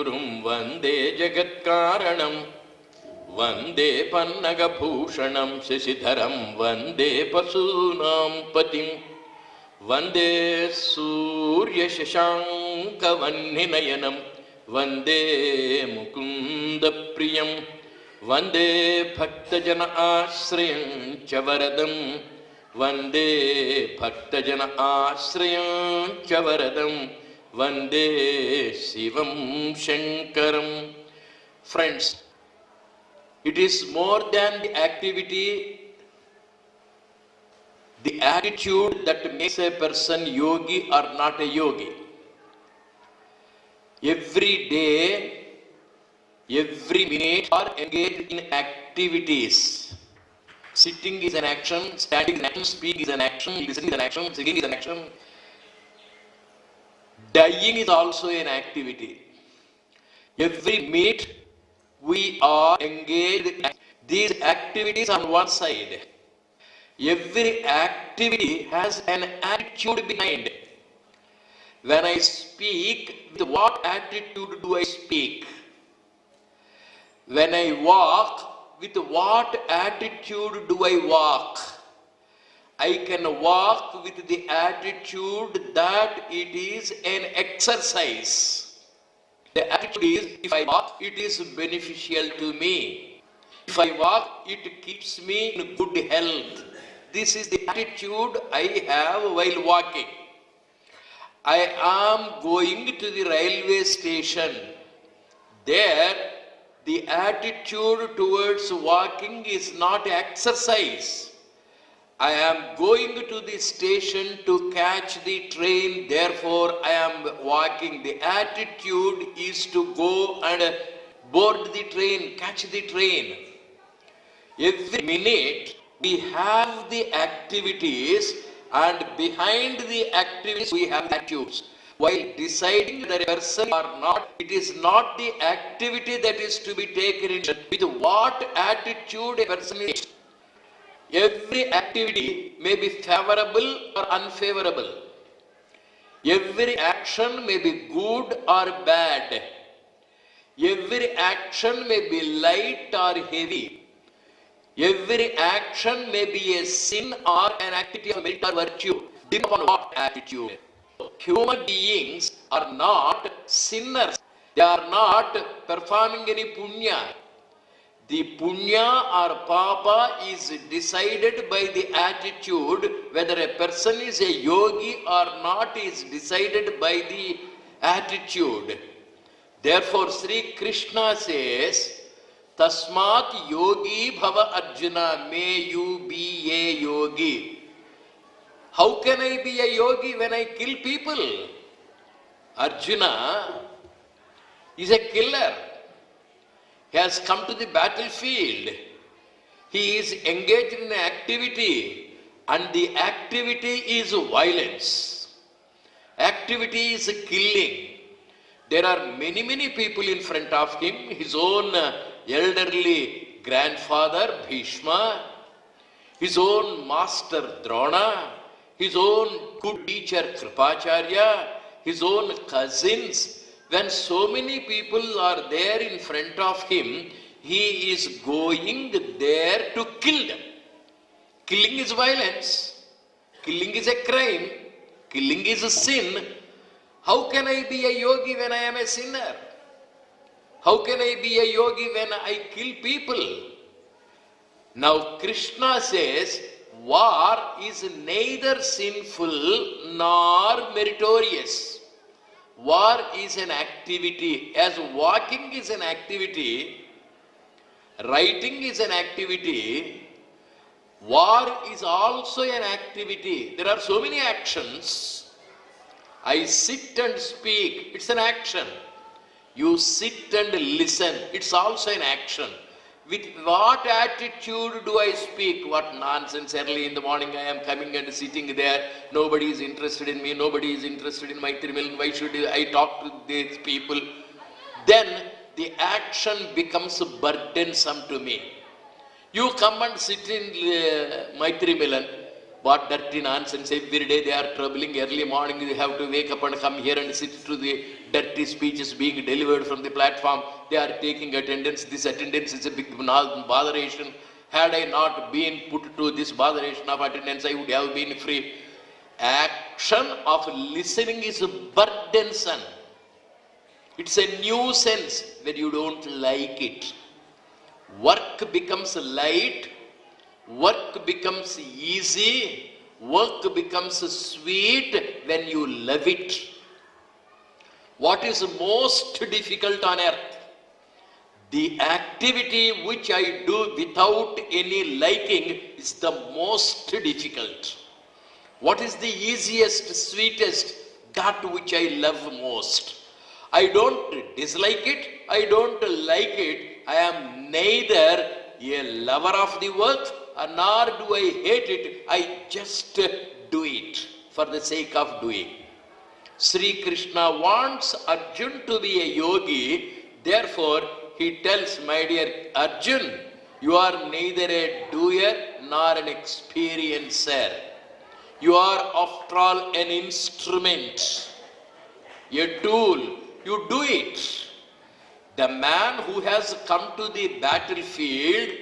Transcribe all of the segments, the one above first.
गुरुं वन्दे जगत्कारणं वन्दे पन्नगभूषणं शशिधरं वन्दे पशूनां पतिं वन्दे सूर्यशशाङ्कवह्निनयनं वन्दे मुकुन्दप्रियं वन्दे भक्तजन आश्रयं च वरदं वन्दे भक्तजन आश्रयं च वरदं वन्दे शिवं शङ्करं. Friends, it is more than the activity, the attitude that makes a person yogi or not a yogi. Every day, every minute are engaged in activities. Sitting is an action, standing is an action, speaking is an action, listening is an action, singing is an action. Dying is also an activity. Every minute we are engaged in these activities on one side. Every activity has an attitude behind. When I speak, with what attitude do I speak? When I walk, with what attitude do I walk? I can walk with the attitude that it is an exercise. The attitude is, if I walk, it is beneficial to me. If I walk, it keeps me in good health. This is the attitude I have while walking. I am going to the railway station. There, the attitude towards walking is not exercise. I am going to the station to catch the train, therefore I am walking. The attitude is to go and board the train, catch the train. Every minute we have the activities, and behind the activities we have the attitudes. While deciding whether a person or not, it is not the activity that is to be taken in, with what attitude a person is. Every activity may be favorable or unfavorable. Every action may be good or bad. Every action may be light or heavy. Every action may be a sin or an activity of merit or virtue. Depending upon what attitude. Human beings are not sinners. They are not performing any punya. The punya or papa is decided by the attitude. Whether a person is a yogi or not is decided by the attitude. Therefore, Sri Krishna says, Tasmat yogi bhava Arjuna, may you be a yogi. How can I be a yogi when I kill people? Arjuna is a killer. He has come to the battlefield. He is engaged in an activity, and the activity is violence. Activity is killing. There are many people in front of him. His own elderly grandfather Bhishma, his own master Drona, his own good teacher Kripacharya, his own cousins. When so many people are there in front of him, he is going there to kill them. Killing is violence. Killing is a crime. Killing is a sin. How can I be a yogi when I am a sinner? How can I be a yogi when I kill people? Now Krishna says, war is neither sinful nor meritorious. War is an activity. As walking is an activity, writing is an activity, war is also an activity. There are so many actions. I sit and speak, it's an action. You sit and listen, it's also an action. With what attitude do I speak? What nonsense. Early in the morning I am coming and sitting there. Nobody is interested in me. Nobody is interested in Maitri Milan. Why should I talk to these people? Then the action becomes burdensome to me. You come and sit in Maitri Milan. What dirty nonsense, every day they are troubling, early morning they have to wake up and come here and sit through the dirty speeches being delivered from the platform. They are taking attendance. This attendance is a big botheration. Had I not been put to this botheration of attendance, I would have been free. Action of listening is burdensome. It's a nuisance when you don't like it. Work becomes light, work becomes easy, work becomes sweet when you love it. What is most difficult on earth? The activity which I do without any liking is the most difficult. What is the easiest, sweetest? That which I love most. I don't dislike it, I don't like it. I am neither a lover of the work nor do I hate it. I just do it for the sake of doing. Sri Krishna wants Arjun to be a yogi. Therefore, he tells, my dear Arjun, you are neither a doer nor an experiencer. You are, after all, an instrument, a tool. You do it. The man who has come to the battlefield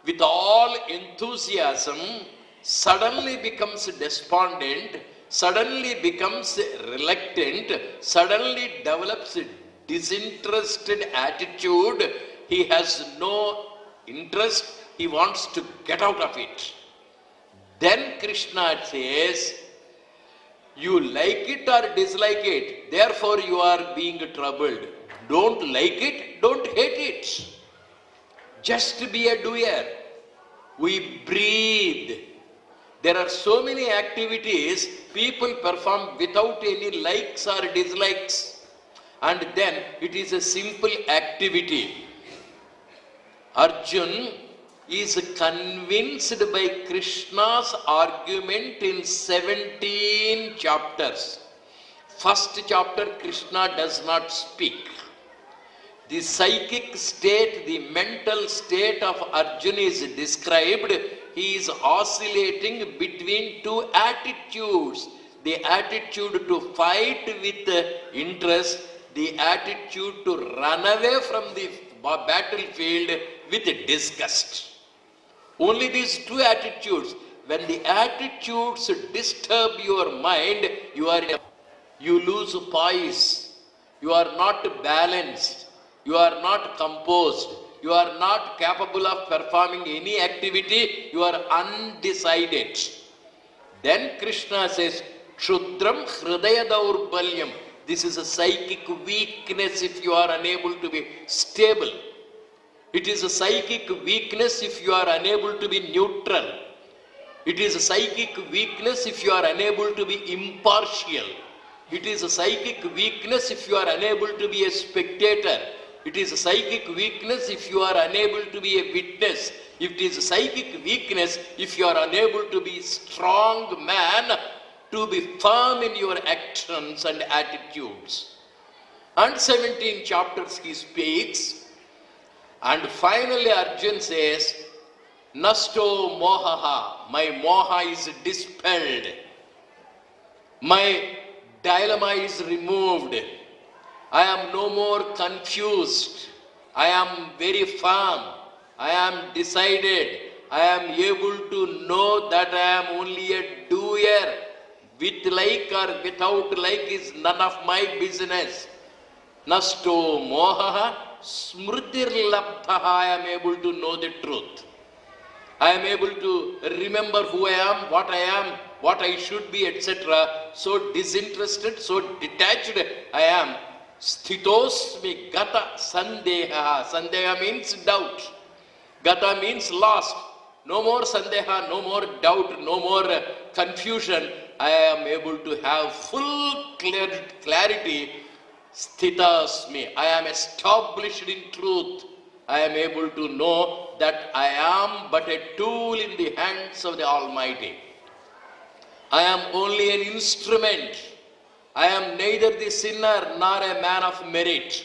with all enthusiasm suddenly becomes despondent, suddenly becomes reluctant, suddenly develops a disinterested attitude. He has no interest. He wants to get out of it. Then Krishna says, you like it or dislike it, therefore you are being troubled. Don't like it, don't hate it. Just be a doer. We breathe. There are so many activities people perform without any likes or dislikes. And then it is a simple activity. Arjun is convinced by Krishna's argument in 17 chapters. First chapter, Krishna does not speak. The psychic state, the mental state of Arjuna is described. He is oscillating between two attitudes. The attitude to fight with interest, the attitude to run away from the battlefield with disgust. Only these two attitudes. When the attitudes disturb your mind, you lose poise. You are not balanced. You are not composed. You are not capable of performing any activity. You are undecided. Then Krishna says, Kshudram Hridaya Daurbalyam. This is a psychic weakness if you are unable to be stable. It is a psychic weakness if you are unable to be neutral. It is a psychic weakness if you are unable to be impartial. It is a psychic weakness if you are unable to be a spectator. It is a psychic weakness if you are unable to be a witness. It is a psychic weakness if you are unable to be a strong man, to be firm in your actions and attitudes. And 17 chapters he speaks. And finally Arjun says, Nasto mohaha, my moha is dispelled. My dilemma is removed. I am no more confused. I am very firm. I am decided. I am able to know that I am only a doer. With like or without like is none of my business. Nasto mohaha smritir labdhaha. I am able to know the truth. I am able to remember who I am, what I should be, etc. So disinterested, so detached I am. Sthitosmi gata sandeha. Sandeha means doubt. Gata means lost. No more sandeha, no more doubt, no more confusion. I am able to have full clarity. Sthitasmi. I am established in truth. I am able to know that I am but a tool in the hands of the Almighty. I am only an instrument. I am neither the sinner nor a man of merit.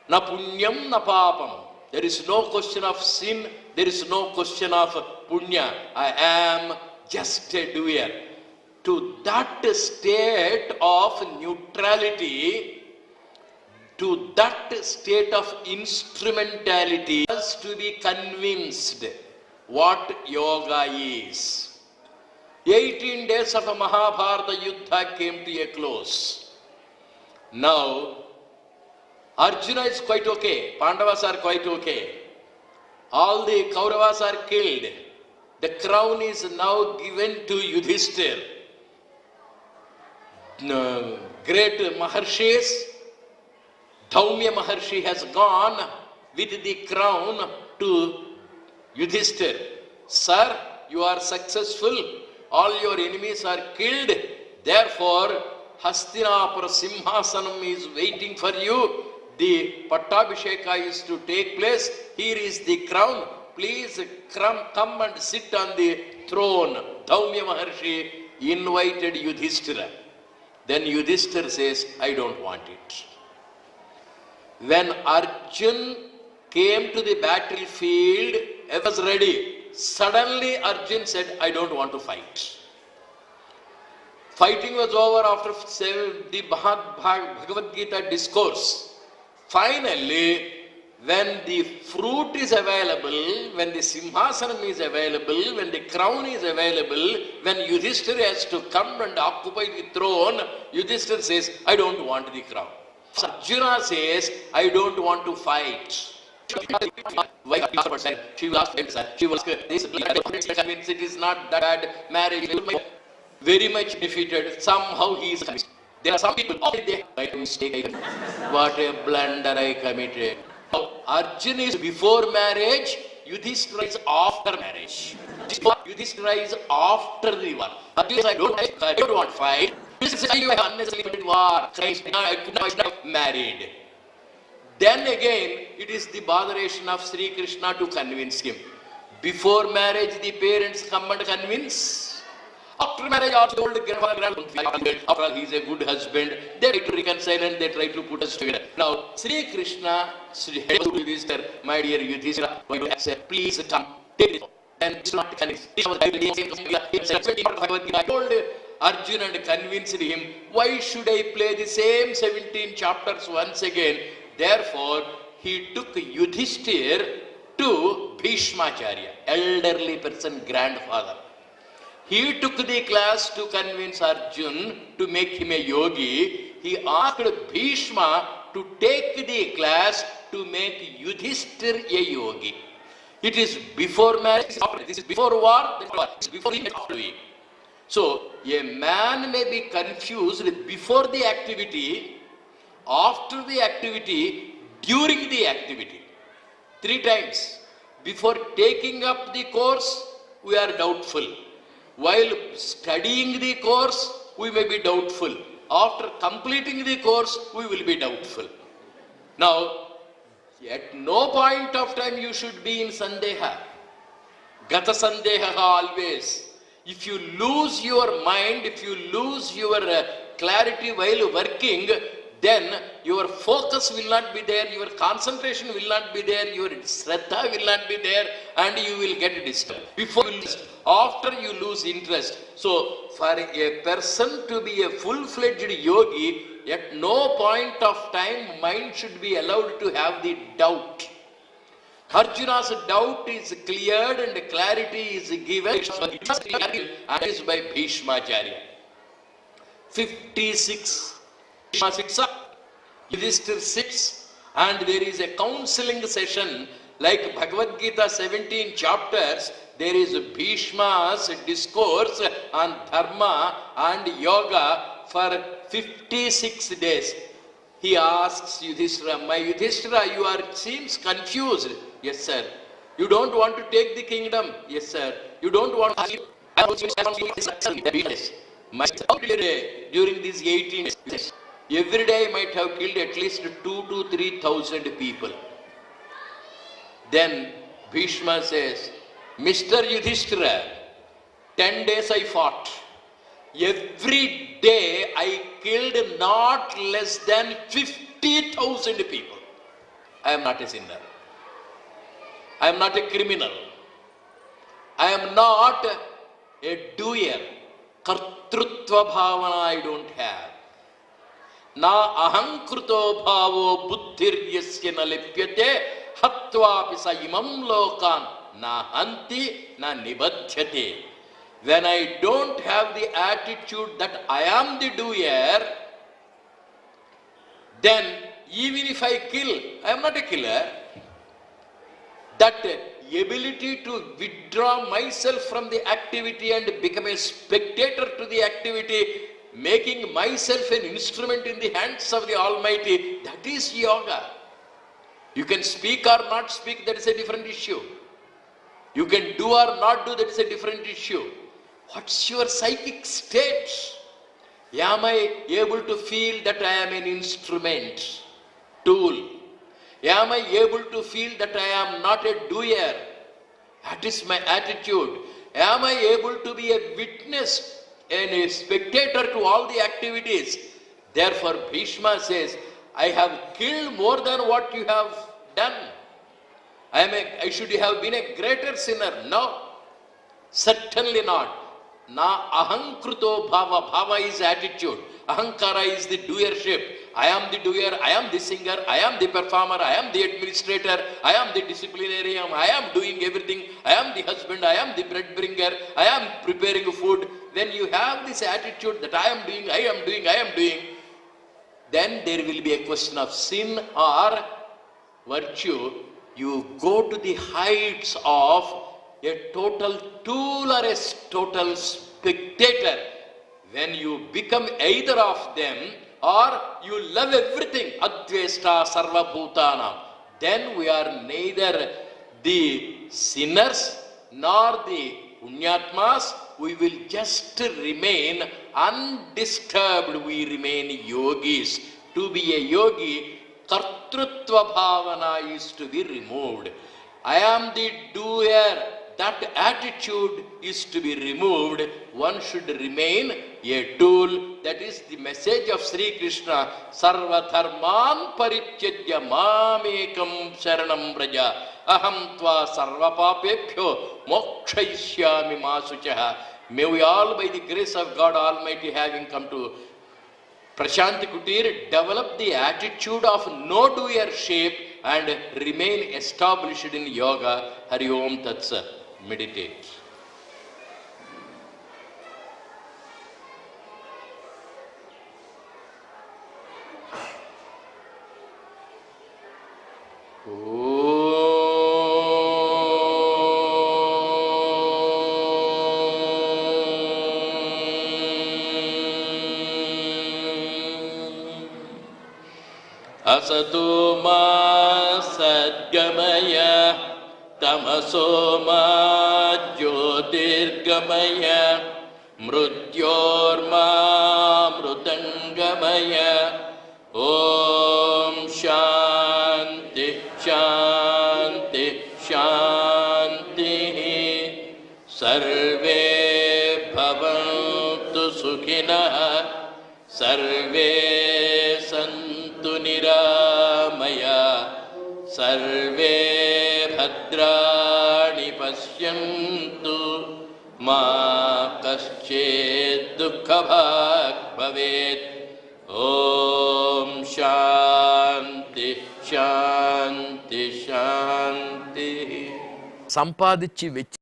Na punyam na papam. There is no question of sin. There is no question of punya. I am just a doer. To that state of neutrality, to that state of instrumentality, has to be convinced what yoga is. 18 days of a Mahabharata Yuddha came to a close. Now, Arjuna is quite okay, Pandavas are quite okay. All the Kauravas are killed. The crown is now given to Yudhishthir. Great Maharshis, Dhaumya Maharshi has gone with the crown to Yudhishthir. Sir, you are successful. All your enemies are killed. Therefore, Hastinapura Simhasanam is waiting for you. The Pattabhisheka is to take place. Here is the crown. Please come and sit on the throne. Dhaumya Maharshi invited Yudhishthira. Then Yudhishthira says, I don't want it. When Arjun came to the battlefield, he was ready. Suddenly Arjun said, I don't want to fight. Fighting was over after the Bhagavad Gita discourse. Finally, when the fruit is available, when the Simhasanam is available, when the crown is available, when Yudhishthira has to come and occupy the throne, Yudhishthira says, I don't want the crown. Arjuna says, I don't want to fight. She will ask him, she will ask this, convinced it is not that bad marriage. Very much defeated. Somehow he is convinced. There are some people, oh, they made a mistake. What a blunder I committed. Arjuna is before marriage, Yudhishthira is after marriage. Yudhishthira is after the war. Arjuna says, I don't want to fight. Yudhishthira says, you have unnecessarily war. I could not have married. Then again, it is the botheration of Sri Krishna to convince him. Before marriage, the parents come and convince. After marriage, also told grandfather, after all, he is a good husband. They try to reconcile and they try to put us together. Now, Sri Krishna, Yudhishthira, my dear Yudhishthira, why do you accept? Please come, take it. And it's not convinced. I told Arjuna and convinced him, why should I play the same 17 chapters once again? Therefore, he took Yudhishthira to Bhishmacharya, elderly person, grandfather. He took the class to convince Arjun to make him a yogi. He asked Bhishma to take the class to make Yudhishthira a yogi. It is before marriage, this is before war, this is before he after doing. So, a man may be confused before the activity, after the activity, during the activity. 3 times. Before taking up the course, we are doubtful. While studying the course, we may be doubtful. After completing the course, we will be doubtful. Now, at no point of time you should be in sandeha. Gata sandeha always. If you lose your mind, if you lose your clarity while working, then your focus will not be there, your concentration will not be there, your shraddha will not be there, and you will get disturbed. After you lose interest. So, for a person to be a full-fledged yogi, at no point of time mind should be allowed to have the doubt. Arjuna's doubt is cleared and clarity is given, and is by Bhishmacharya. 56. Bhishma sits up, Yudhishthira sits, and there is a counseling session like Bhagavad Gita 17 chapters. There is Bhishma's discourse on dharma and yoga for 56 days. He asks Yudhishthira, my Yudhishthira, you seems confused. Yes, sir. You don't want to take the kingdom. Yes, sir. You don't want to. During these 18 days, every day I might have killed at least 2,000 to 3,000 people. Then Bhishma says, Mr. Yudhishthira, 10 days I fought. Every day I killed not less than 50,000 people. I am not a sinner. I am not a criminal. I am not a doer. Kartrutva bhavana I don't have. Na ahankruto bhavo buddhiryasya na lipyate hatvapi sa imam lokan na hanti na nibadhyate. When I don't have the attitude that I am the doer, then even if I kill, I am not a killer. That ability to withdraw myself from the activity and become a spectator to the activity, making myself an instrument in the hands of the Almighty, that is yoga. You can speak or not speak, that is a different issue. You can do or not do, that is a different issue. What's your psychic state? Am I able to feel that I am an instrument, tool? Am I able to feel that I am not a doer? That is my attitude. Am I able to be a witness and a spectator to all the activities? Therefore, Bhishma says, I have killed more than what you have done. I should have been a greater sinner. No, certainly not. Na ahankruto bhava. Bhava is attitude. Ahankara is the doership. I am the doer, I am the singer, I am the performer, I am the administrator, I am the disciplinarian, I am doing everything, I am the husband, I am the bread bringer, I am preparing food. When you have this attitude that I am doing, then there will be a question of sin or virtue. You go to the heights of a total tool or a total spectator. When you become either of them, or you love everything, advesta sarva bhutanam, then we are neither the sinners nor the punyatmas. We will just remain undisturbed. We remain yogis. To be a yogi, kartrutva bhavana is to be removed. I am the doer. That attitude is to be removed. One should remain a tool. That is the message of Sri Krishna. Sarva dharman parityajya mamekam sharanam vraja. Aham tva sarva papebhyo mokshayishyami masuchaha. May we all, by the grace of God Almighty, having come to Prashanti Kutir, develop the attitude of no doership and remain established in yoga. Hari Om Tat Sat. Meditate. Asatu ma sadgamaya tamaso ma jyotirgamaya mrutyorma mrutangamaya. Om shanti shanti shanti. Sarve bhavantu sukhinah, sarve santu niramaya, sarve bhadrani pasyantu, ma kaschet dukkha bhag bhavet. Om shanti shanti shanti. సంపాదించి